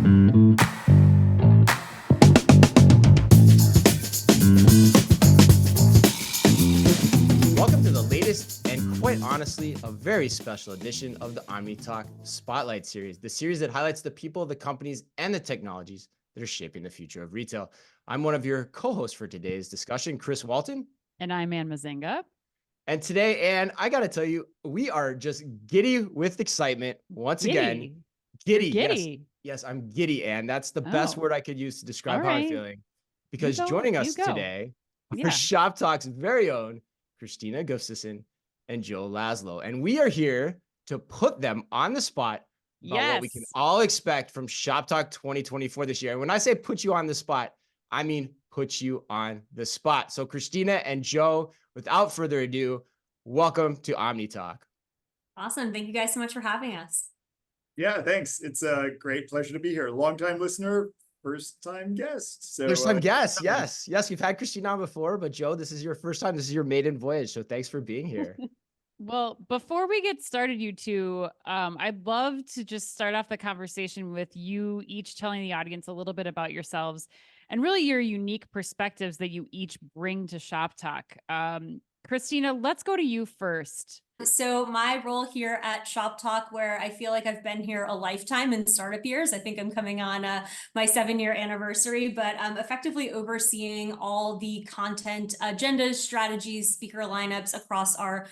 Welcome to the latest and quite honestly, a very special edition of the OmniTalk Spotlight Series, the series that highlights the people, the companies, and the technologies that are shaping the future of retail. I'm one of your co-hosts for today's discussion, Chris Walton. And I'm Ann Mazinga. And today, Ann, I got to tell you, we are just giddy with excitement once again. Giddy. Yes, I'm giddy, Ann. That's the best word I could use to describe how I'm feeling. Because joining us today are Shoptalk's very own Krystina Gustafson and Joe Laszlo. And we are here to put them on the spot about what we can all expect from Shoptalk 2024 this year. And when I say put you on the spot, I mean put you on the spot. So Krystina and Joe, without further ado, welcome to OmniTalk. Awesome. Thank you guys so much for having us. Yeah, thanks. It's a great pleasure to be here. Long-time listener, first-time guest. So, first-time guest, yes. Yes, we've had Krystina on before, but Joe, this is your first time. This is your maiden voyage, so thanks for being here. Well, before we get started, you two, I'd love to just start off the conversation with you each telling the audience a little bit about yourselves and really your unique perspectives that you each bring to Shoptalk. Krystina, let's go to you first. So my role here at Shoptalk, where I feel like I've been here a lifetime in startup years. I think I'm coming on my 7-year anniversary, but effectively overseeing all the content, agendas, strategies, speaker lineups across our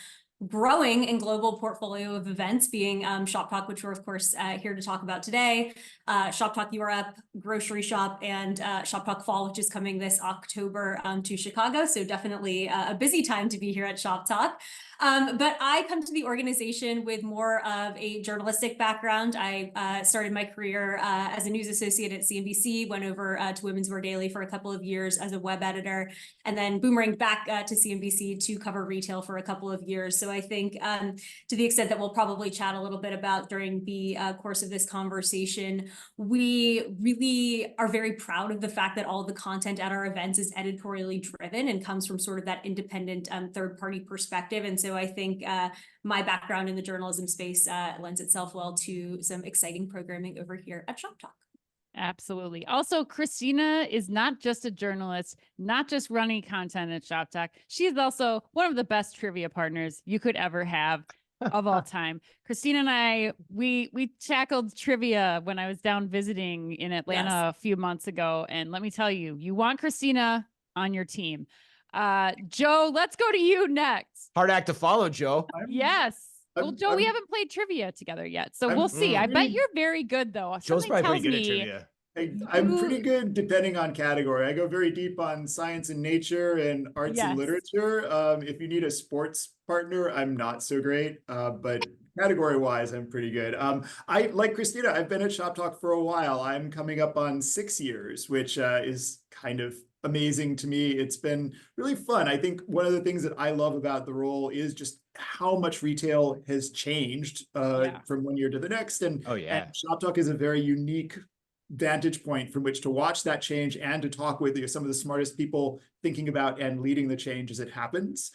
growing and global portfolio of events, being Shoptalk, which we're of course here to talk about today, Shoptalk Europe, Grocery Shop, and Shoptalk Fall, which is coming this October to Chicago. So definitely a busy time to be here at Shoptalk. But I come to the organization with more of a journalistic background. I started my career as a news associate at CNBC, went over to Women's Wear Daily for a couple of years as a web editor, and then boomeranged back to CNBC to cover retail for a couple of years. So I think to the extent that we'll probably chat a little bit about during the course of this conversation, we really are very proud of the fact that all of the content at our events is editorially driven and comes from sort of that independent third-party perspective. And so I think my background in the journalism space lends itself well to some exciting programming over here at Shoptalk. Absolutely. Also, Krystina is not just a journalist, not just running content at Shoptalk. She is also one of the best trivia partners you could ever have of all time. Krystina and I, we tackled trivia when I was down visiting in Atlanta a few months ago. And let me tell you, you want Krystina on your team. Joe, let's go to you next. Hard act to follow, Joe. Yes. Well, Joe, we haven't played trivia together yet, so we'll see. I bet you're very good, though. Joe's probably pretty good at trivia. I'm pretty good depending on category. I go very deep on science and nature and arts and literature. If you need a sports partner, I'm not so great, but category-wise, I'm pretty good. I like Krystina, I've been at Shoptalk for a while. I'm coming up on 6 years, which is kind of amazing to me. It's been really fun. I think one of the things that I love about the role is just how much retail has changed from one year to the next. And Shoptalk is a very unique vantage point from which to watch that change and to talk with some of the smartest people thinking about and leading the change as it happens.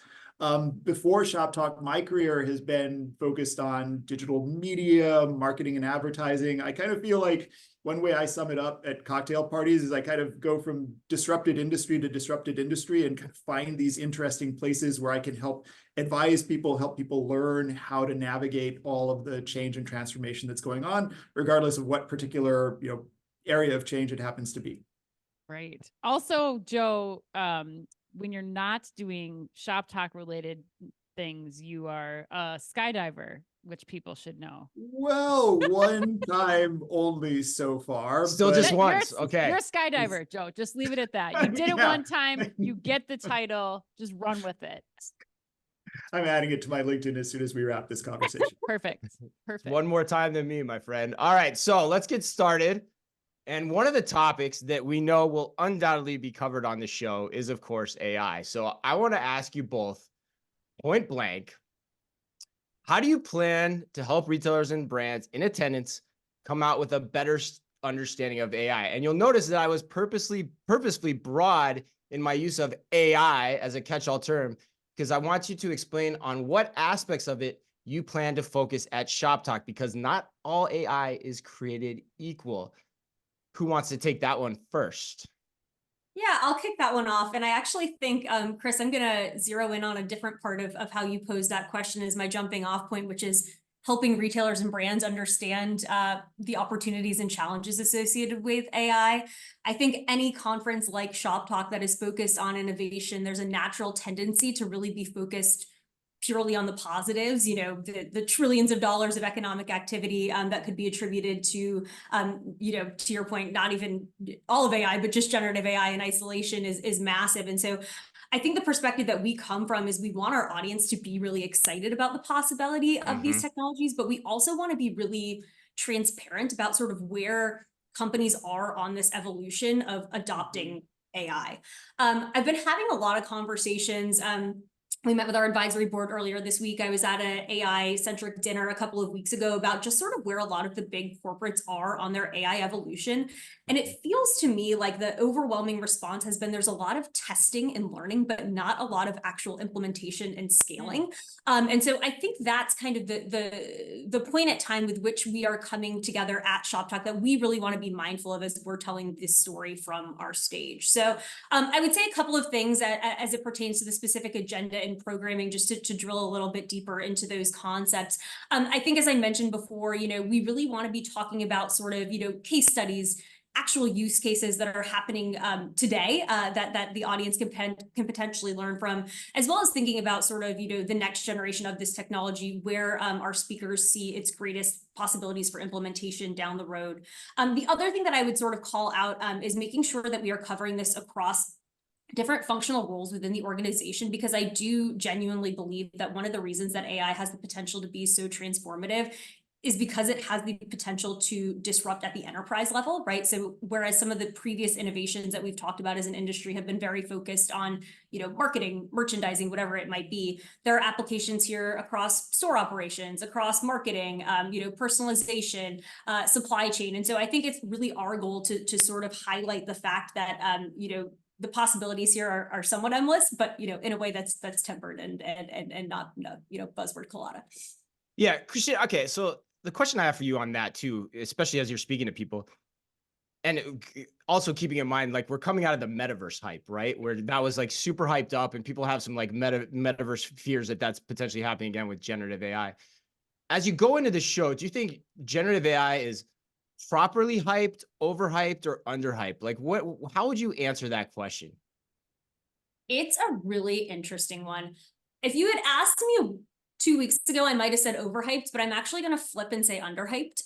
Before Shoptalk, my career has been focused on digital media, marketing, and advertising. I kind of feel like one way I sum it up at cocktail parties is I kind of go from disrupted industry to disrupted industry and kind of find these interesting places where I can help advise people, help people learn how to navigate all of the change and transformation that's going on, regardless of what particular area of change it happens to be. Right. Also, Joe, when you're not doing Shoptalk related things, you are a skydiver, which people should know. Well, one time only so far. Still just once. Okay. You're a skydiver, Joe. Just leave it at that. You did it one time. You get the title. Just run with it. I'm adding it to my LinkedIn as soon as we wrap this conversation. Perfect. One more time than me, my friend. All right. So let's get started. And one of the topics that we know will undoubtedly be covered on the show is, of course, AI. So I want to ask you both, point blank, how do you plan to help retailers and brands in attendance come out with a better understanding of AI? And you'll notice that I was purposely broad in my use of AI as a catch-all term, because I want you to explain on what aspects of it you plan to focus at Shoptalk, because not all AI is created equal. who wants to take that one first? Yeah, I'll kick that one off. And I actually think, Chris, I'm going to zero in on a different part of how you posed that question as my jumping off point, which is helping retailers and brands understand the opportunities and challenges associated with AI. I think any conference like Shoptalk that is focused on innovation, there's a natural tendency to really be focused purely on the positives, the trillions of dollars of economic activity that could be attributed to, to your point, not even all of AI, but just generative AI in isolation is massive. And so I think the perspective that we come from is we want our audience to be really excited about the possibility of these technologies, but we also want to be really transparent about sort of where companies are on this evolution of adopting AI. I've been having a lot of conversations. We met with our advisory board earlier this week. I was at an AI-centric dinner a couple of weeks ago about just sort of where a lot of the big corporates are on their AI evolution. And it feels to me like the overwhelming response has been there's a lot of testing and learning, but not a lot of actual implementation and scaling. And so I think that's kind of the point at time with which we are coming together at Shoptalk that we really want to be mindful of as we're telling this story from our stage. So I would say a couple of things as it pertains to the specific agenda and programming, just to drill a little bit deeper into those concepts. I think, as I mentioned before, we really want to be talking about sort of, case studies, actual use cases that are happening today that the audience can potentially learn from, as well as thinking about sort of, the next generation of this technology, where our speakers see its greatest possibilities for implementation down the road. The other thing that I would sort of call out is making sure that we are covering this across different functional roles within the organization, because I do genuinely believe that one of the reasons that AI has the potential to be so transformative is because it has the potential to disrupt at the enterprise level, right? So whereas some of the previous innovations that we've talked about as an industry have been very focused on, marketing, merchandising, whatever it might be, there are applications here across store operations, across marketing, personalization, supply chain. And so I think it's really our goal to sort of highlight the fact that, the possibilities here are somewhat endless, but in a way that's tempered and not buzzword colada. Yeah, Krystina. Okay, so the question I have for you on that too, especially as you're speaking to people, and also keeping in mind, like, we're coming out of the metaverse hype, right? Where that was like super hyped up, and people have some like metaverse fears that that's potentially happening again with generative AI. As you go into the show, do you think generative AI is properly hyped, overhyped, or underhyped? Like, how would you answer that question? It's a really interesting one. If you had asked me 2 weeks ago, I might have said overhyped, but I'm actually going to flip and say underhyped.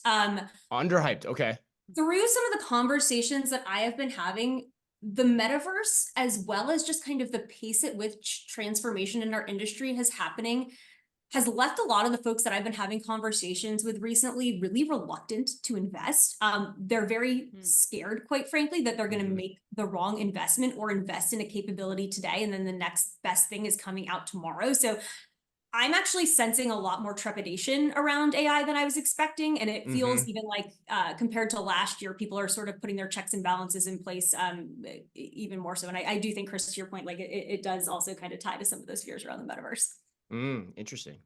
Underhyped, okay. Through some of the conversations that I have been having, the metaverse, as well as just kind of the pace at which transformation in our industry has left a lot of the folks that I've been having conversations with recently really reluctant to invest. They're very scared, quite frankly, that they're going to make the wrong investment or invest in a capability today, and then the next best thing is coming out tomorrow. So I'm actually sensing a lot more trepidation around AI than I was expecting. And it feels even like compared to last year, people are sort of putting their checks and balances in place even more so. And I do think, Chris, to your point, like it does also kind of tie to some of those fears around the metaverse. Interesting.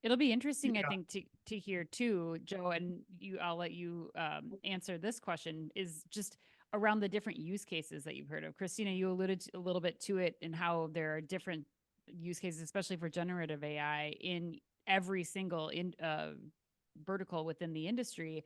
It'll be interesting, I think, to hear too, Joe, and I'll let you answer this question, is just around the different use cases that you've heard of. Krystina, you alluded a little bit to it, and how there are different use cases, especially for generative AI, in every single vertical within the industry.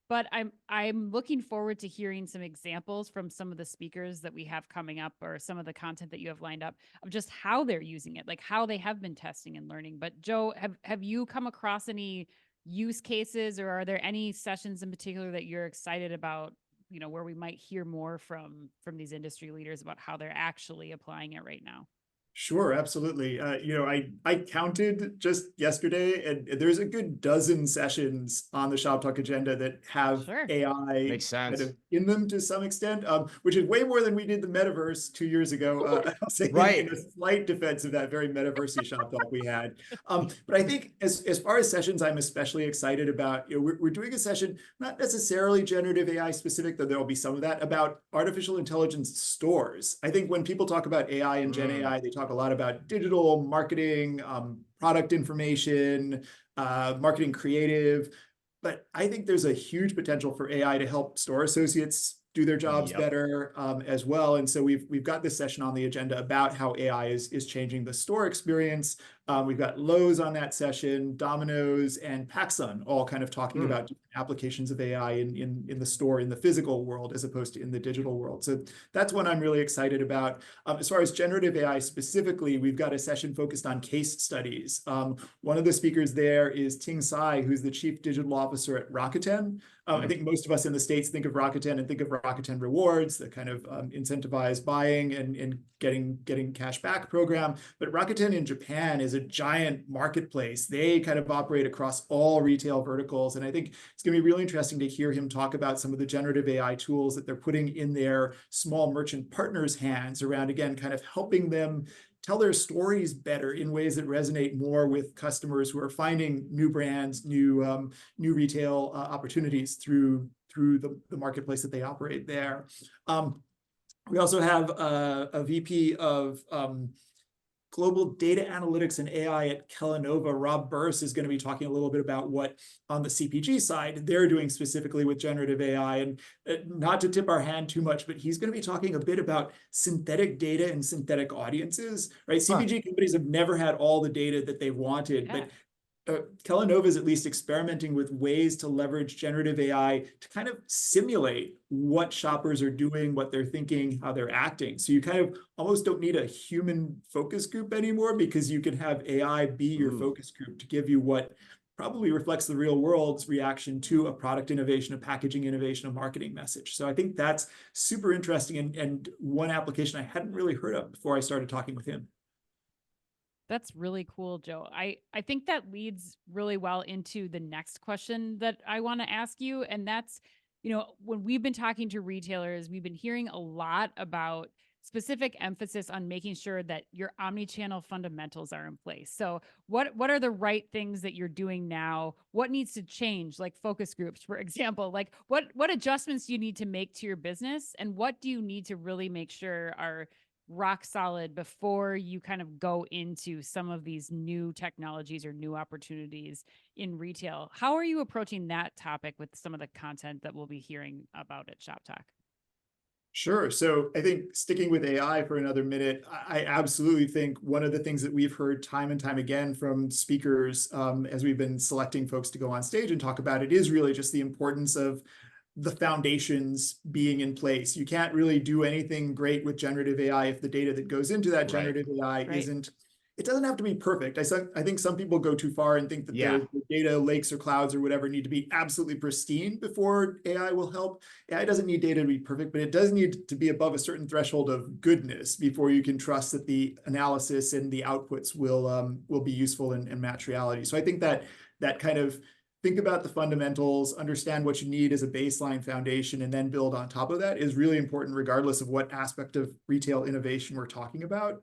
But I'm looking forward to hearing some examples from some of the speakers that we have coming up, or some of the content that you have lined up, of just how they're using it, like how they have been testing and learning. But Joe, have you come across any use cases, or are there any sessions in particular that you're excited about, where we might hear more from these industry leaders about how they're actually applying it right now? Sure, absolutely. I counted just yesterday, and there's a good dozen sessions on the Shoptalk agenda that have AI Makes sense. kind of in them to some extent, which is way more than we did the metaverse 2 years ago. I'll say in a slight defense of that very metaversey Shoptalk we had. But I think as far as sessions, I'm especially excited about. We're doing a session, not necessarily generative AI specific, though there will be some of that, about artificial intelligence stores. I think when people talk about AI and Gen AI, they talk a lot about digital marketing, product information, marketing creative. But I think there's a huge potential for AI to help store associates do their jobs better as well. And so we've got this session on the agenda about how AI is changing the store experience. We've got Lowe's on that session, Domino's and PacSun all kind of talking about different applications of AI in the store, in the physical world, as opposed to in the digital world. So that's one I'm really excited about. As far as generative AI specifically, we've got a session focused on case studies. One of the speakers there is Ting Tsai, who's the Chief Digital Officer at Rakuten. I think most of us in the States think of Rakuten and think of Rakuten Rewards, the kind of incentivized buying and getting cash back program. But Rakuten in Japan is a giant marketplace. They kind of operate across all retail verticals. And I think it's going to be really interesting to hear him talk about some of the generative AI tools that they're putting in their small merchant partners' hands around, again, kind of helping them tell their stories better in ways that resonate more with customers who are finding new brands, new retail opportunities through the marketplace that they operate there. We also have a VP of Global Data Analytics and AI at Kellanova. Rob Burse is going to be talking a little bit about what on the CPG side they're doing specifically with generative AI. And not to tip our hand too much, but he's going to be talking a bit about synthetic data and synthetic audiences, right? CPG companies have never had all the data that they wanted, but Kellanova is at least experimenting with ways to leverage generative AI to kind of simulate what shoppers are doing, what they're thinking, how they're acting. So you kind of almost don't need a human focus group anymore, because you can have AI be your focus group to give you what probably reflects the real world's reaction to a product innovation, a packaging innovation, a marketing message. So I think that's super interesting and one application I hadn't really heard of before I started talking with him. That's really cool, Joe. I think that leads really well into the next question that I want to ask you. And that's, when we've been talking to retailers, we've been hearing a lot about specific emphasis on making sure that your omnichannel fundamentals are in place. So what are the right things that you're doing now? What needs to change, like focus groups, for example? Like what adjustments do you need to make to your business? And what do you need to really make sure are rock solid before you kind of go into some of these new technologies or new opportunities in retail? How are you approaching that topic with some of the content that we'll be hearing about at Shoptalk? Sure. So I think sticking with AI for another minute, I absolutely think one of the things that we've heard time and time again from speakers as we've been selecting folks to go on stage and talk about it is really just the importance of the foundations being in place. You can't really do anything great with generative AI if the data that goes into that generative AI isn't, it doesn't have to be perfect. I think some people go too far and think that the data lakes or clouds or whatever need to be absolutely pristine before AI will help. AI doesn't need data to be perfect, but it does need to be above a certain threshold of goodness before you can trust that the analysis and the outputs will be useful and match reality. So I think that kind of think about the fundamentals, understand what you need as a baseline foundation, and then build on top of that is really important regardless of what aspect of retail innovation we're talking about.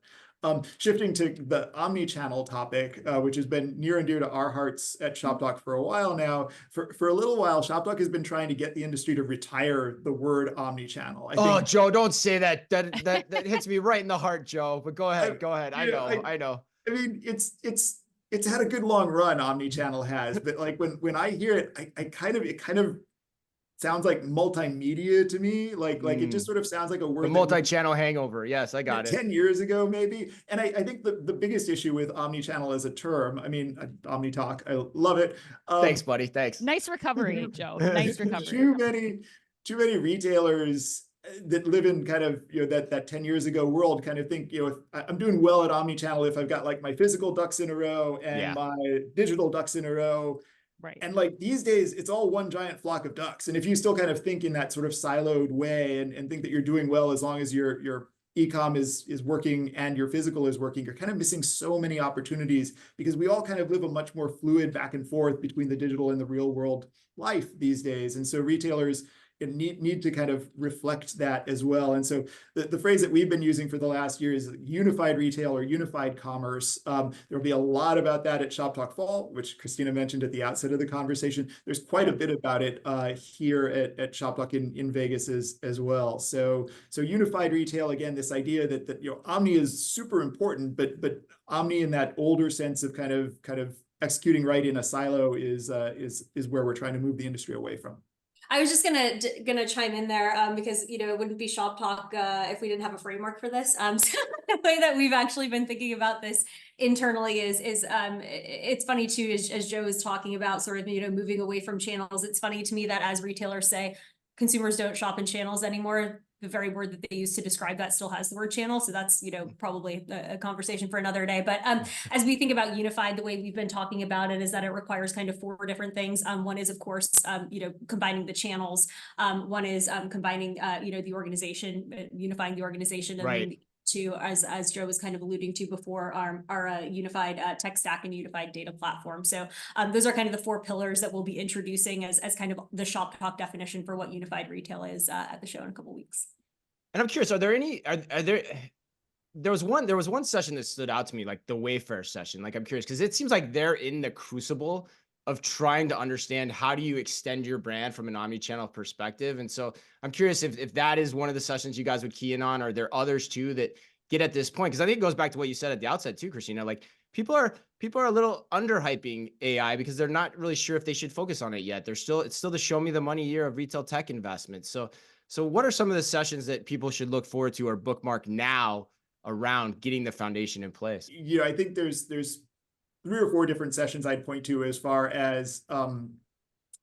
Shifting to the omni-channel topic, which has been near and dear to our hearts at Shoptalk for a while now. For a little while, Shoptalk has been trying to get the industry to retire the word omni-channel. Joe, don't say that. That hits me right in the heart, Joe. But go ahead. I know. I mean, it's had a good long run, omnichannel has, but like when I hear it, it kind of sounds like multimedia to me. Like it just sort of sounds like a word. The multi-channel hangover. Yes, I got it. 10 years ago, maybe. And I think the biggest issue with omnichannel as a term, I mean, OmniTalk, I love it. Thanks, buddy. Thanks. Nice recovery, Joe. Nice recovery. Too many retailers that live in kind of, that 10 years ago world kind of think, if I'm doing well at omnichannel if I've got like my physical ducks in a row and my digital ducks in a row. Right. And like these days, it's all one giant flock of ducks. And if you still kind of think in that sort of siloed way and think that you're doing well as long as your e-com is working and your physical is working, you're kind of missing so many opportunities because we all kind of live a much more fluid back and forth between the digital and the real world life these days. And so retailers need to kind of reflect that as well. And so the phrase that we've been using for the last year is unified retail or unified commerce. There'll be a lot about that at Shoptalk Fall, which Krystina mentioned at the outset of the conversation. There's quite a bit about it here at Shoptalk in Vegas as well. So unified retail, again, this idea that omni is super important, but omni in that older sense of kind of executing right in a silo is where we're trying to move the industry away from. I was just gonna chime in there because it wouldn't be Shop Talk if we didn't have a framework for this. So the way that we've actually been thinking about this internally is it's funny too, as Joe is talking about sort of moving away from channels. It's funny to me that as retailers say consumers don't shop in channels anymore, the very word that they use to describe that still has the word channel. So that's, probably a conversation for another day. But as we think about unified, the way we've been talking about it is that it requires kind of 4 different things. One is, of course, combining the channels. One is combining, the organization, unifying the organization. And right. then to, as Joe was kind of alluding to before, our unified tech stack and unified data platform. So those are kind of the 4 pillars that we'll be introducing as kind of the Shop Talk definition for what unified retail is at the show in a couple of weeks. And I'm curious, are there any, are there, there was one session that stood out to me, like the Wayfair session. Like, I'm curious, because it seems like they're in the crucible of trying to understand how do you extend your brand from an omnichannel perspective. And so I'm curious if that is one of the sessions you guys would key in on. Are there others too that get at this point? Because I think it goes back to what you said at the outset too, Krystina. Like people are a little underhyping AI because they're not really sure if they should focus on it yet. It's still the show me the money year of retail tech investments. So what are some of the sessions that people should look forward to or bookmark now around getting the foundation in place? I think there's 3 or 4 different sessions I'd point to as far as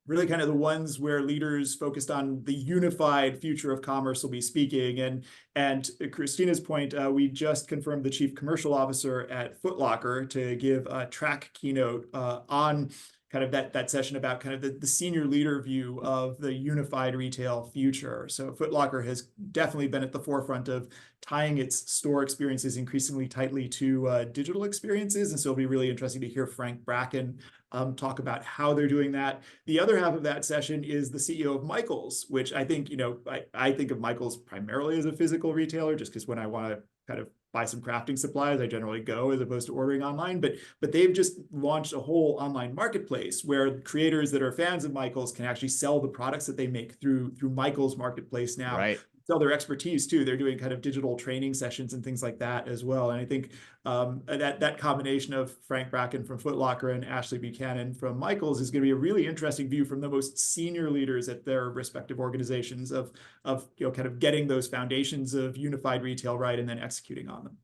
really kind of the ones where leaders focused on the unified future of commerce will be speaking. And Krystina's point, we just confirmed the chief commercial officer at Foot Locker to give a track keynote on kind of that session about kind of the senior leader view of the unified retail future. So Foot Locker has definitely been at the forefront of tying its store experiences increasingly tightly to digital experiences. And so it'll be really interesting to hear Frank Bracken talk about how they're doing that. The other half of that session is the CEO of Michaels, which I think, I think of Michaels primarily as a physical retailer, just because when I want to kind of buy some crafting supplies, I generally go as opposed to ordering online. But they've just launched a whole online marketplace where creators that are fans of Michaels can actually sell the products that they make through Michaels Marketplace now. Right. Sell their expertise too. They're doing kind of digital training sessions and things like that as well. And I think that combination of Frank Bracken from Foot Locker and Ashley Buchanan from Michaels is going to be a really interesting view from the most senior leaders at their respective organizations of kind of getting those foundations of unified retail right and then executing on them.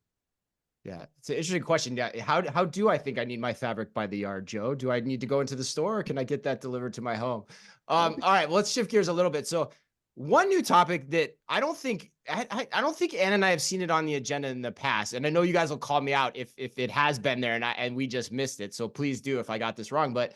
Yeah, it's an interesting question. Yeah, how do I think I need my fabric by the yard, Joe? Do I need to go into the store or can I get that delivered to my home? All right, well, let's shift gears a little bit. So one new topic that I don't think Ann and I have seen it on the agenda in the past, and I know you guys will call me out if it has been there and we just missed it. So please do if I got this wrong. But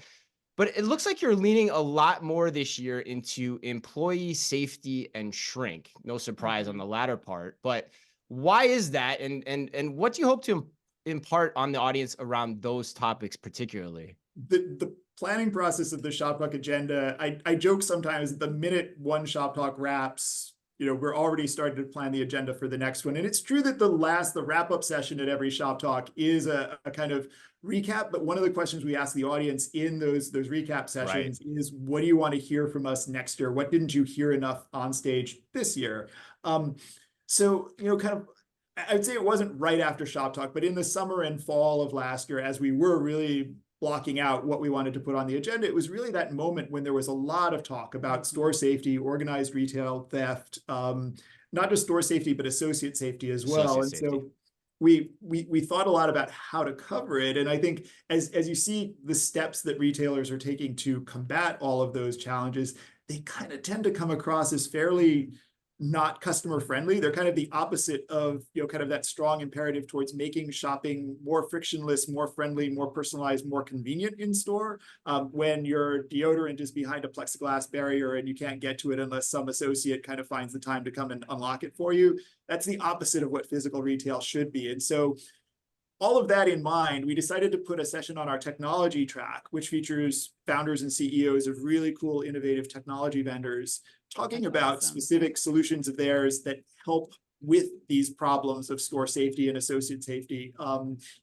it looks like you're leaning a lot more this year into employee safety and shrink. No surprise on the latter part, but why is that? And what do you hope to impart on the audience around those topics particularly? The planning process of the Shop Talk agenda, I joke sometimes that the minute one Shop Talk wraps, we're already starting to plan the agenda for the next one. And it's true that the wrap-up session at every Shop Talk is a kind of recap. But one of the questions we ask the audience in those recap sessions is, what do you want to hear from us next year? What didn't you hear enough on stage this year? So, kind of, I would say it wasn't right after Shop Talk, but in the summer and fall of last year, as we were really blocking out what we wanted to put on the agenda, it was really that moment when there was a lot of talk about store safety, organized retail theft, not just store safety, but associate safety as well. So we thought a lot about how to cover it. And I think as you see the steps that retailers are taking to combat all of those challenges, they kind of tend to come across as fairly not customer friendly. They're kind of the opposite of, kind of that strong imperative towards making shopping more frictionless, more friendly, more personalized, more convenient in store. When your deodorant is behind a plexiglass barrier and you can't get to it unless some associate kind of finds the time to come and unlock it for you. That's the opposite of what physical retail should be. And so all of that in mind, we decided to put a session on our technology track, which features founders and CEOs of really cool, innovative technology vendors talking about specific solutions of theirs that help with these problems of store safety and associate safety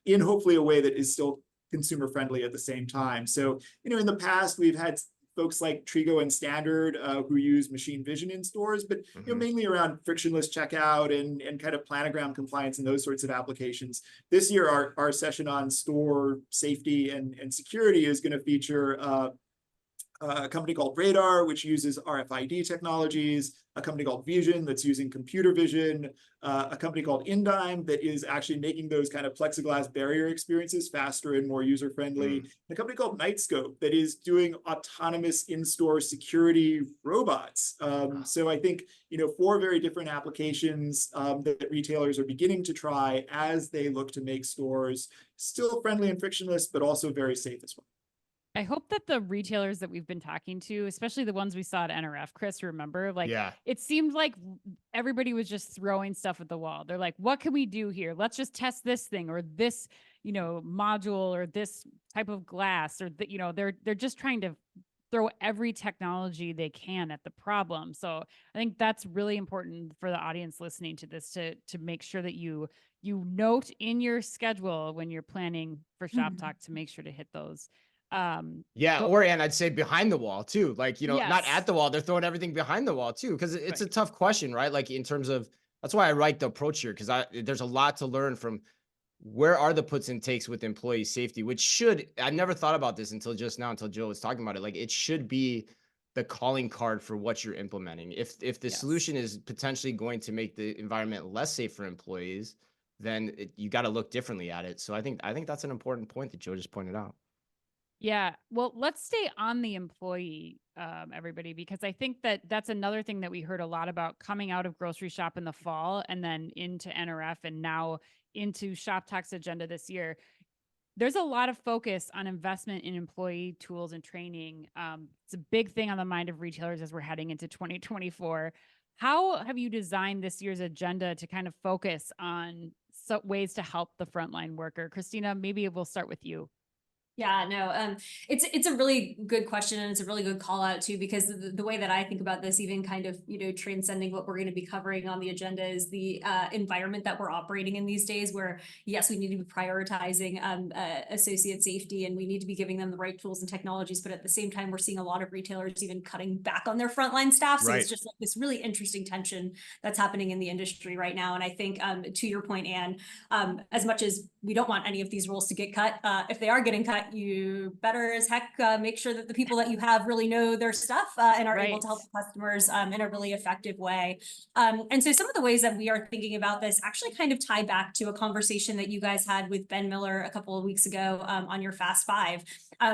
in hopefully a way that is still consumer friendly at the same time. So, in the past, we've had folks like Trigo and Standard who use machine vision in stores, but mainly around frictionless checkout and kind of planogram compliance and those sorts of applications. This year, our session on store safety and security is going to feature a company called Radar, which uses RFID technologies, a company called Vision that's using computer vision, a company called Indyme that is actually making those kind of plexiglass barrier experiences faster and more user-friendly, and a company called Nightscope that is doing autonomous in-store security robots. So I think, 4 very different applications that retailers are beginning to try as they look to make stores still friendly and frictionless, but also very safe as well. I hope that the retailers that we've been talking to, especially the ones we saw at NRF, Chris, remember, it seemed like everybody was just throwing stuff at the wall. They're like, what can we do here? Let's just test this thing or this, module or this type of glass or they're just trying to throw every technology they can at the problem. So I think that's really important for the audience listening to this to make sure that you note in your schedule when you're planning for Shoptalk to make sure to hit those. And I'd say behind the wall too, not at the wall, they're throwing everything behind the wall too, because it's a tough question, right? Like in terms of, that's why I like the approach here, because there's a lot to learn from where are the puts and takes with employee safety, which I never thought about this until just now, until Joe was talking about it. Like it should be the calling card for what you're implementing. If the solution is potentially going to make the environment less safe for employees, then you got to look differently at it. So I think that's an important point that Joe just pointed out. Yeah. Well, let's stay on the employee, everybody, because I think that's another thing that we heard a lot about coming out of Grocery Shop in the fall and then into NRF and now into Shoptalk's agenda this year. There's a lot of focus on investment in employee tools and training. It's a big thing on the mind of retailers as we're heading into 2024. How have you designed this year's agenda to kind of focus on ways to help the frontline worker? Krystina, maybe we'll start with you. Yeah, no, it's a really good question, and it's a really good call out too, because the way that I think about this, even kind of, transcending what we're going to be covering on the agenda, is the environment that we're operating in these days, where yes, we need to be prioritizing associate safety, and we need to be giving them the right tools and technologies, but at the same time, we're seeing a lot of retailers even cutting back on their frontline staff. So it's just like this really interesting tension that's happening in the industry right now. And I think, to your point, Anne, as much as we don't want any of these roles to get cut, if they are getting cut, you better as heck make sure that the people that you have really know their stuff and are able to help customers in a really effective way. And so some of the ways that we are thinking about this actually kind of tie back to a conversation that you guys had with Ben Miller a couple of weeks ago on your Fast Five.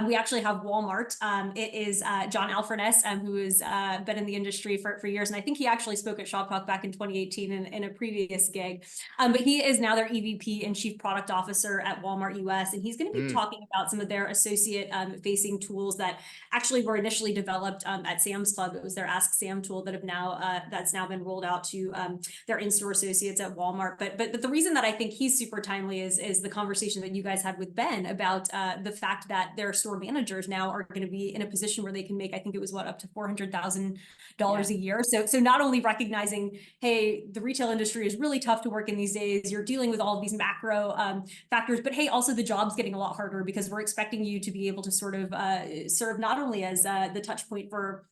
We actually have Walmart. It is John Alferness, who has been in the industry for years. And I think he actually spoke at Shoptalk back in 2018 in a previous gig. But he is now their EVP and Chief Product Officer at Walmart US. And he's going to be talking about some of their associate facing tools that actually were initially developed at Sam's Club. It was their Ask Sam tool that that's now been rolled out to their in-store associates at Walmart. But the reason that I think he's super timely is the conversation that you guys had with Ben about the fact that their store managers now are going to be in a position where they can make, I think it was up to $400,000 a year. So not only recognizing, hey, the retail industry is really tough to work in these days, you're dealing with all of these macro factors, but hey, also the job's getting a lot harder because we're expecting you to be able to sort of serve not only as the touch point for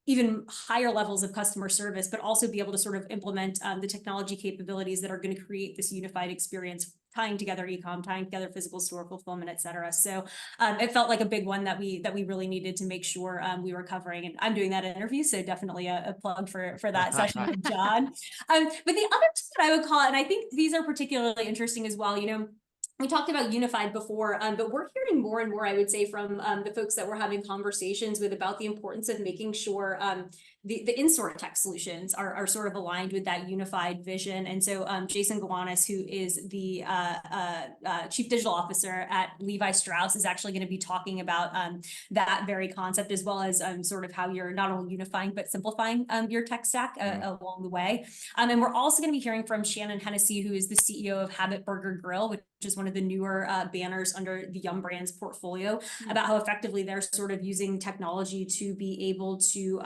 even higher levels of customer service, but also be able to sort of implement the technology capabilities that are going to create this unified experience, tying together e-com, tying together physical store fulfillment, et cetera. So it felt like a big one that we really needed to make sure we were covering. And I'm doing that interview, so definitely a plug for that session with John. But the other two that I would call, and I think these are particularly interesting as well, we talked about unified before, but we're hearing more and more, I would say, from the folks that we're having conversations with about the importance of making sure the in-store tech solutions are sort of aligned with that unified vision. And so Jason Gowanis, who is the Chief Digital Officer at Levi Strauss, is actually going to be talking about that very concept, as well as sort of how you're not only unifying, but simplifying your tech stack along the way. And we're also going to be hearing from Shannon Hennessy, who is the CEO of Habit Burger Grill, which is one of the newer banners under the Yum Brands portfolio, about how effectively they're sort of using technology to be able to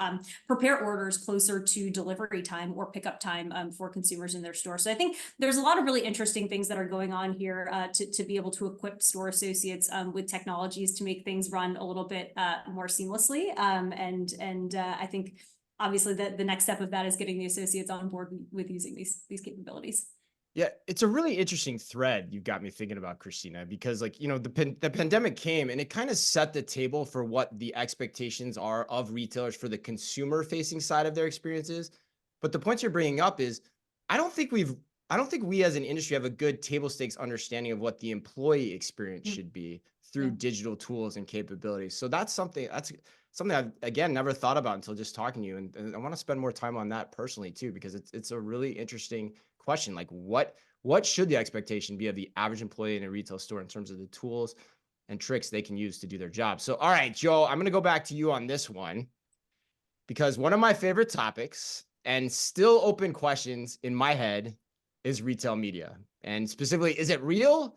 prepare orders closer to delivery time or pickup time for consumers in their store. So I think there's a lot of really interesting things that are going on here to be able to equip store associates with technologies to make things run a little bit more seamlessly. And I think obviously the next step of that is getting the associates on board with using these capabilities. Yeah, it's a really interesting thread you've got me thinking about, Krystina, because like, the pandemic came and it kind of set the table for what the expectations are of retailers for the consumer facing side of their experiences. But the points you're bringing up is I don't think we've I don't think we as an industry have a good table stakes understanding of what the employee experience Mm, should be yeah. through digital tools and capabilities. So that's something I've again never thought about until just talking to you. And I want to spend more time on that personally too, because it's a really interesting question. Like what should the expectation be of the average employee in a retail store in terms of the tools and tricks they can use to do their job? So, all right, Joe, I'm going to go back to you on this one because one of my favorite topics and still open questions in my head is retail media. And specifically, is it real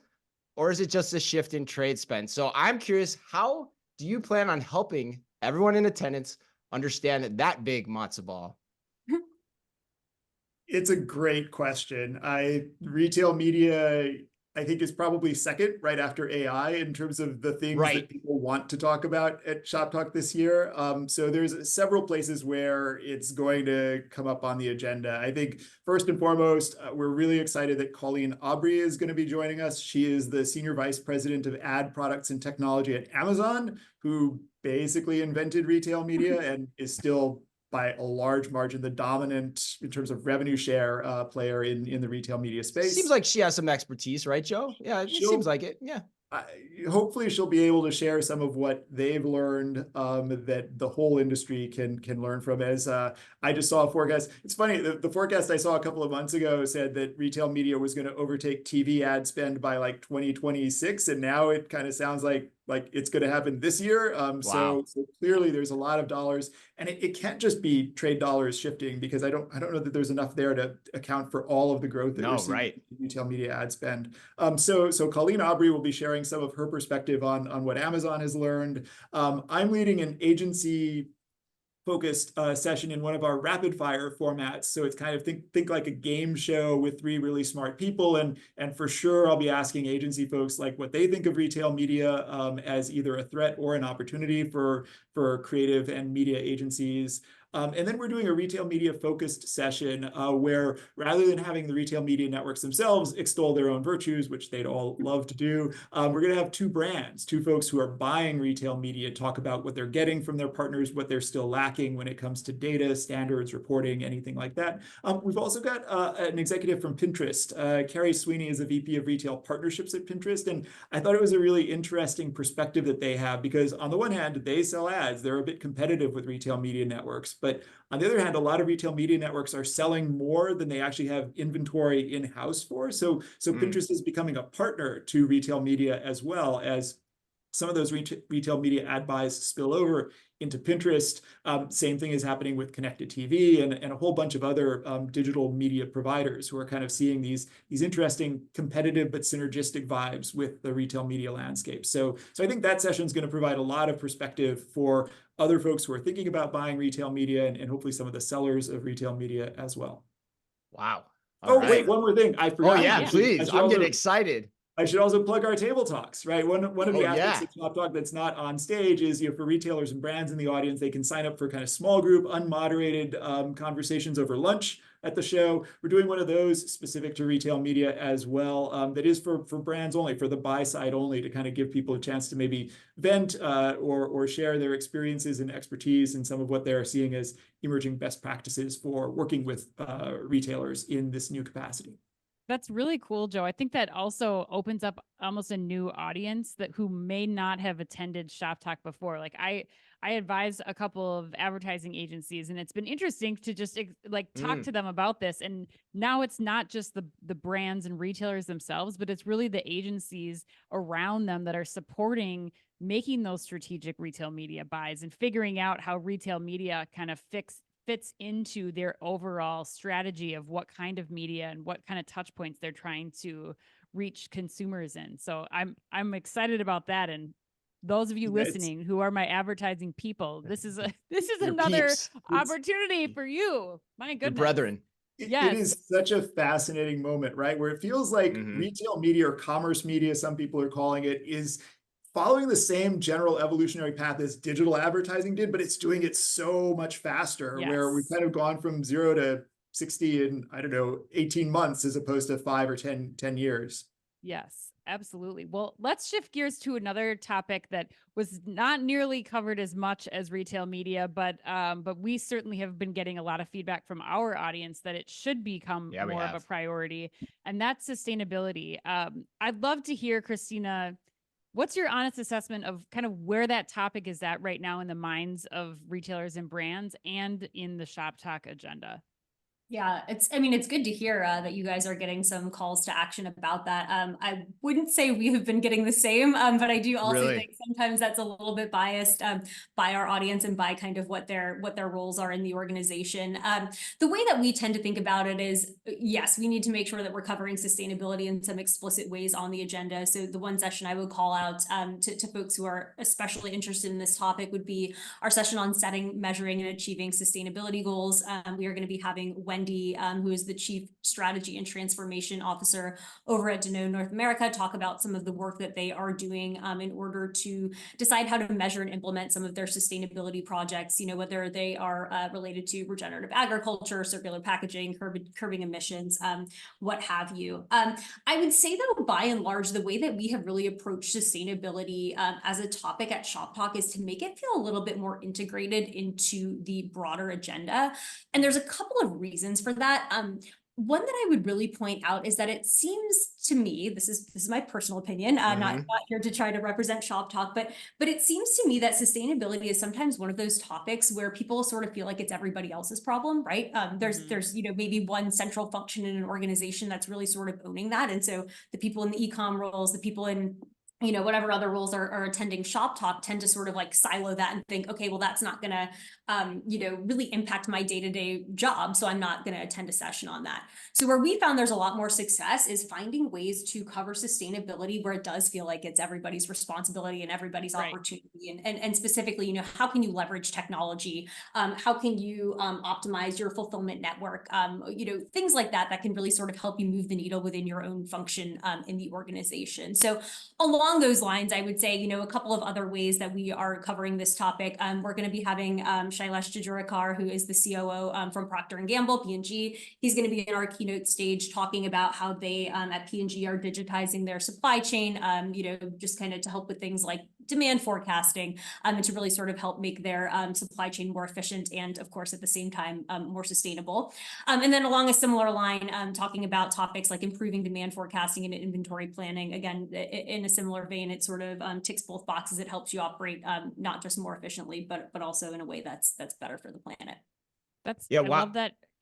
or is it just a shift in trade spend? So I'm curious, how do you plan on helping everyone in attendance understand that big matzo ball? It's a great question. Retail media, I think, is probably second right after AI in terms of the things Right. that people want to talk about at Shoptalk this year. So there's several places where it's going to come up on the agenda. I think first and foremost, we're really excited that Colleen Aubry is going to be joining us. She is the Senior Vice President of Ad Products and Technology at Amazon, who basically invented retail media and is still by a large margin the dominant in terms of revenue share player in the retail media space. Seems like she has some expertise, right, Joe? Yeah, it seems like it. Yeah. Hopefully she'll be able to share some of what they've learned that the whole industry can learn from. As I just saw a forecast. It's funny, the forecast I saw a couple of months ago said that retail media was going to overtake TV ad spend by like 2026, and now it kind of sounds like it's going to happen this year. Wow. So clearly there's a lot of dollars, and it can't just be trade dollars shifting, because I don't know that there's enough there to account for all of the growth that we're seeing in retail media ad spend. So Colleen Aubry will be sharing some of her perspective on what Amazon has learned. I'm leading an agency focused session in one of our rapid fire formats. So it's kind of think like a game show with three really smart people. And for sure, I'll be asking agency folks like what they think of retail media as either a threat or an opportunity for creative and media agencies. And then we're doing a retail media focused session where rather than having the retail media networks themselves extol their own virtues, which they'd all love to do, we're going to have two brands, two folks who are buying retail media, talk about what they're getting from their partners, what they're still lacking when it comes to data, standards, reporting, anything like that. We've also got an executive from Pinterest. Carrie Sweeney is a VP of Retail Partnerships at Pinterest. And I thought it was a really interesting perspective that they have, because on the one hand, they sell ads. They're a bit competitive with retail media networks. But on the other hand, a lot of retail media networks are selling more than they actually have inventory in-house for. So Pinterest is becoming a partner to retail media, as well as some of those retail media ad buys spill over into Pinterest. Same thing is happening with connected TV and a whole bunch of other digital media providers who are kind of seeing these interesting competitive but synergistic vibes with the retail media landscape. So I think that session is going to provide a lot of perspective for other folks who are thinking about buying retail media, and hopefully some of the sellers of retail media as well. Wow. Wait, one more thing. I forgot. Oh yeah, please. I'm getting excited. I should also plug our table talks, right? One of the aspects of Shoptalk that's not on stage is, for retailers and brands in the audience, they can sign up for kind of small group, unmoderated conversations over lunch at the show. We're doing one of those specific to retail media as well. That is for brands only, for the buy side only, to kind of give people a chance to maybe vent or share their experiences and expertise in some of what they're seeing as emerging best practices for working with retailers in this new capacity. That's really cool, Joe. I think that also opens up almost a new audience who may not have attended Shoptalk before. Like I advise a couple of advertising agencies, and it's been interesting to just talk to them about this. And now it's not just the brands and retailers themselves, but it's really the agencies around them that are supporting making those strategic retail media buys and figuring out how retail media kind of fits into their overall strategy of what kind of media and what kind of touch points they're trying to reach consumers in. So I'm excited about that. And those of you listening who are my advertising people, this is another opportunity for you. My goodness. Your brethren. It is such a fascinating moment, right? Where it feels like retail media, or commerce media, some people are calling it, is following the same general evolutionary path as digital advertising did, but it's doing it so much faster, where we've kind of gone from 0 to 60 in, I don't know, 18 months as opposed to 5 or 10 years. Yes, absolutely. Well, let's shift gears to another topic that was not nearly covered as much as retail media, but we certainly have been getting a lot of feedback from our audience that it should become more of a priority, and that's sustainability. I'd love to hear, Krystina, what's your honest assessment of kind of where that topic is at right now in the minds of retailers and brands and in the Shoptalk agenda? Yeah, I mean, it's good to hear that you guys are getting some calls to action about that. I wouldn't say we have been getting the same, but I do also think sometimes that's a little bit biased by our audience and by kind of what their roles are in the organization. The way that we tend to think about it is, yes, we need to make sure that we're covering sustainability in some explicit ways on the agenda. So the one session I would call out to folks who are especially interested in this topic would be our session on setting, measuring, and achieving sustainability goals. We are going to be having Wendy, who is the Chief Strategy and Transformation Officer over at Danone North America, talk about some of the work that they are doing in order to decide how to measure and implement some of their sustainability projects, you know, whether they are related to regenerative agriculture, circular packaging, curbing emissions, what have you. I would say though, by and large, the way that we have really approached sustainability as a topic at Shoptalk is to make it feel a little bit more integrated into the broader agenda. And there's a couple of reasons for that. One that I would really point out is that it seems to me, this is my personal opinion, not here to try to represent Shoptalk, but it seems to me that sustainability is sometimes one of those topics where people sort of feel like it's everybody else's problem, right? There's you know, maybe one central function in an organization that's really sort of owning that, and so the people in the e-com roles, the people in, you know, whatever other roles are attending Shoptalk tend to sort of like silo that and think, okay, well, that's not gonna, you know, really impact my day-to-day job, so I'm not gonna attend a session on that. So where we found there's a lot more success is finding ways to cover sustainability where it does feel like it's everybody's responsibility and everybody's opportunity, and specifically, you know, how can you leverage technology? How can you optimize your fulfillment network? You know, things like that can really sort of help you move the needle within your own function in the organization. So along those lines, I would say, you know, a couple of other ways that we are covering this topic. We're going to be having Shailesh Jajurakar, who is the COO from Procter & Gamble, P&G. He's going to be in our keynote stage talking about how they at P&G are digitizing their supply chain, you know, just kind of to help with things like demand forecasting, and to really sort of help make their supply chain more efficient and, of course, at the same time, more sustainable. And then along a similar line, talking about topics like improving demand forecasting and inventory planning. Again, in a similar vein, it sort of ticks both boxes. It helps you operate not just more efficiently, but also in a way that's better for the planet.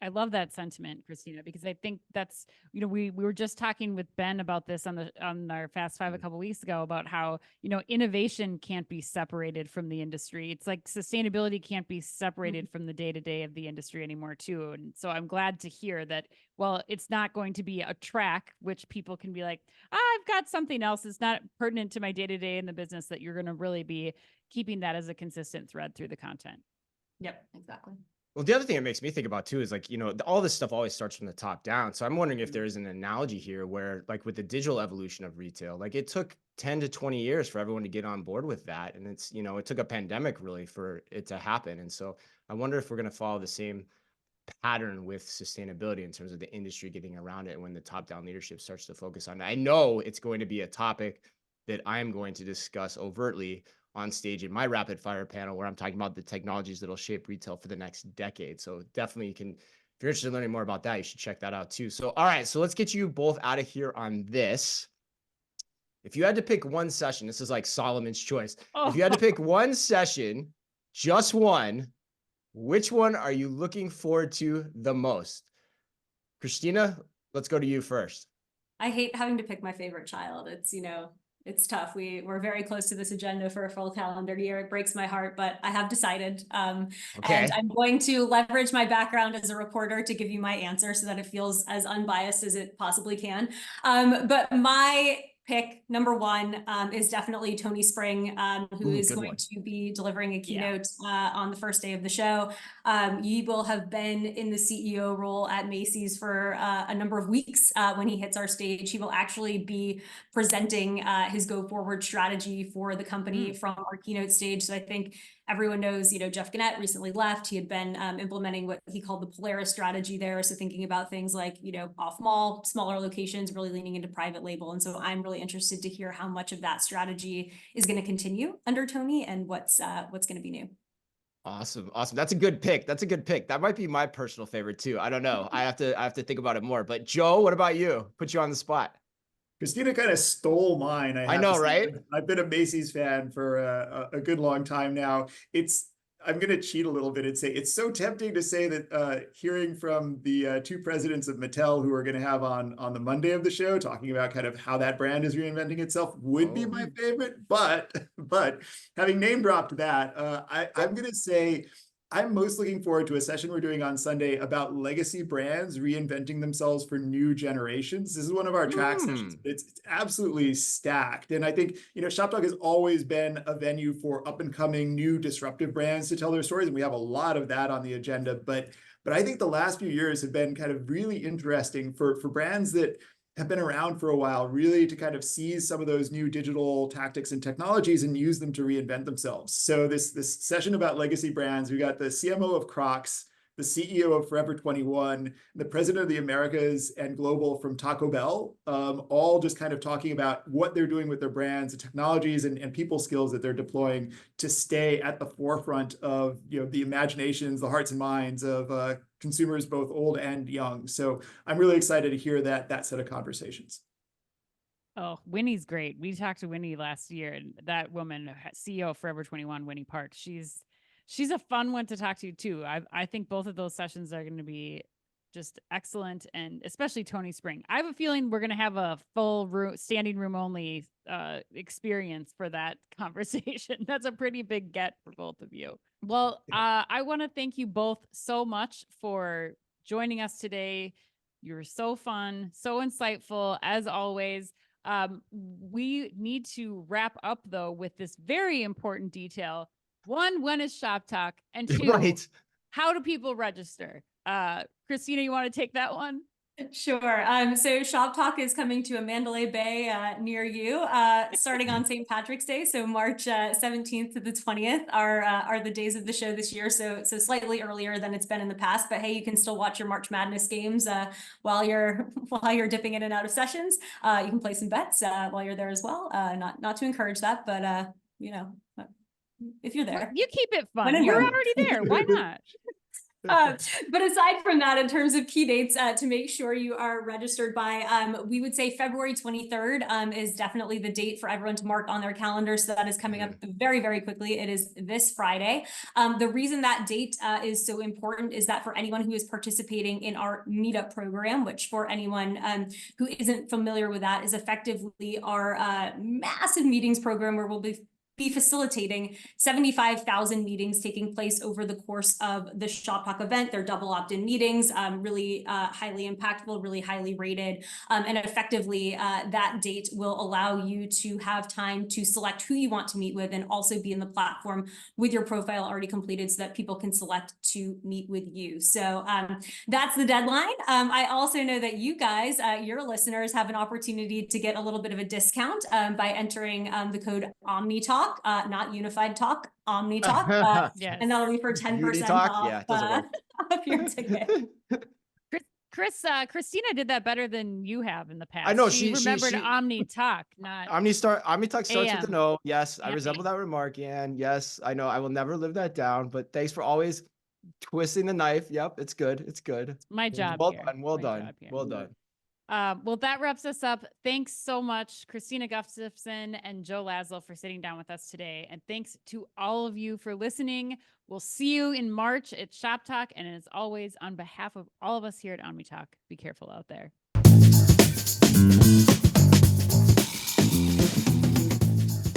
I love that sentiment, Krystina, because I think that's, you know, we were just talking with Ben about this on our Fast Five a couple of weeks ago about how, you know, innovation can't be separated from the industry. It's like sustainability can't be separated from the day-to-day of the industry anymore too. And so I'm glad to hear that, well, it's not going to be a track which people can be like, I've got something else that's not pertinent to my day-to-day in the business, that you're going to really be keeping that as a consistent thread through the content. Yep, exactly. Well, the other thing it makes me think about too is like, you know, all this stuff always starts from the top down. So I'm wondering if there is an analogy here where, like with the digital evolution of retail, like it took 10 to 20 years for everyone to get on board with that. And it's, you know, it took a pandemic really for it to happen. And so I wonder if we're going to follow the same pattern with sustainability in terms of the industry getting around it when the top down leadership starts to focus on it. I know it's going to be a topic that I'm going to discuss overtly on stage in my rapid fire panel, where I'm talking about the technologies that'll shape retail for the next decade. So definitely you can, if you're interested in learning more about that, you should check that out too. So, all right, so let's get you both out of here on this. If you had to pick one session, this is like Solomon's choice. If you had to pick one session, just one, which one are you looking forward to the most? Krystina, let's go to you first. I hate having to pick my favorite child. It's, you know, it's tough. We're very close to this agenda for a full calendar year. It breaks my heart, but I have decided. And I'm going to leverage my background as a reporter to give you my answer so that it feels as unbiased as it possibly can. But my pick number one is definitely Tony Spring, who is going to be delivering a keynote on the first day of the show. He will have been in the CEO role at Macy's for a number of weeks. When he hits our stage, he will actually be presenting his go forward strategy for the company from our keynote stage. So I think everyone knows, Jeff Gannett recently left. He had been implementing what he called the Polaris strategy there. So thinking about things like, off mall, smaller locations, really leaning into private label. And so I'm really interested to hear how much of that strategy is going to continue under Tony and what's going to be new. Awesome. That's a good pick. That might be my personal favorite too. I don't know. I have to think about it more. But Joe, what about you? Put you on the spot. Krystina kind of stole mine. I know, right? I've been a Macy's fan for a good long time now. I'm going to cheat a little bit and say it's so tempting to say that hearing from the two presidents of Mattel who are going to have on the Monday of the show, talking about kind of how that brand is reinventing itself would be my favorite. But having name dropped that, I'm going to say I'm most looking forward to a session we're doing on Sunday about legacy brands reinventing themselves for new generations. This is one of our track sessions. It's absolutely stacked. And I think, Shoptalk has always been a venue for up and coming new disruptive brands to tell their stories. And we have a lot of that on the agenda. But I think the last few years have been kind of really interesting for brands that have been around for a while, really to kind of seize some of those new digital tactics and technologies and use them to reinvent themselves. So this session about legacy brands, we got the CMO of Crocs, the CEO of Forever 21, the president of the Americas and Global from Taco Bell, all just kind of talking about what they're doing with their brands, the technologies and people skills that they're deploying to stay at the forefront of the imaginations, the hearts and minds of consumers, both old and young. So I'm really excited to hear that set of conversations. Oh, Winnie's great. We talked to Winnie last year, and that woman, CEO of Forever 21, Winnie Park, she's a fun one to talk to too. I think both of those sessions are going to be just excellent, and especially Tony Spring. I have a feeling we're going to have a full standing room only experience for that conversation. That's a pretty big get for both of you. Well, I want to thank you both so much for joining us today. You were so fun, so insightful as always. We need to wrap up though with this very important detail. One, when is Shoptalk? And two, how do people register? Krystina, you want to take that one? Sure. So Shoptalk is coming to a Mandalay Bay near you, starting on St. Patrick's Day. So March 17th to the 20th are the days of the show this year. So slightly earlier than it's been in the past. But hey, you can still watch your March Madness games while you're dipping in and out of sessions. You can play some bets while you're there as well. Not to encourage that, but if you're there, you keep it fun. You're already there. Why not? But aside from that, in terms of key dates to make sure you are registered by, we would say February 23rd is definitely the date for everyone to mark on their calendar. So that is coming up very, very quickly. It is this Friday. The reason that date is so important is that for anyone who is participating in our meetup program, which for anyone who isn't familiar with that is effectively our massive meetings program where we'll be facilitating 75,000 meetings taking place over the course of the Shoptalk event. They're double opt-in meetings, really highly impactful, really highly rated. And effectively, that date will allow you to have time to select who you want to meet with and also be in the platform with your profile already completed so that people can select to meet with you. So that's the deadline. I also know that you guys, your listeners, have an opportunity to get a little bit of a discount by entering the code OmniTalk. Not Unified Talk, OmniTalk. Yes. And that'll be for 10% off, of your ticket. Krystina did that better than you have in the past. I know she remembered OmniTalk, not OmniTalk starts with an O. Yes, I Yeah. resemble that remark, and yes, I know I will never live that down. But thanks for always twisting the knife. Yep, it's good. It's good. It's my job. Well here. done. Well My done. job here. Well done. Well, that wraps us up. Thanks so much, Krystina Gustafson and Joe Laszlo, for sitting down with us today. And thanks to all of you for listening. We'll see you in March at Shoptalk. And as always, on behalf of all of us here at OmniTalk, be careful out there.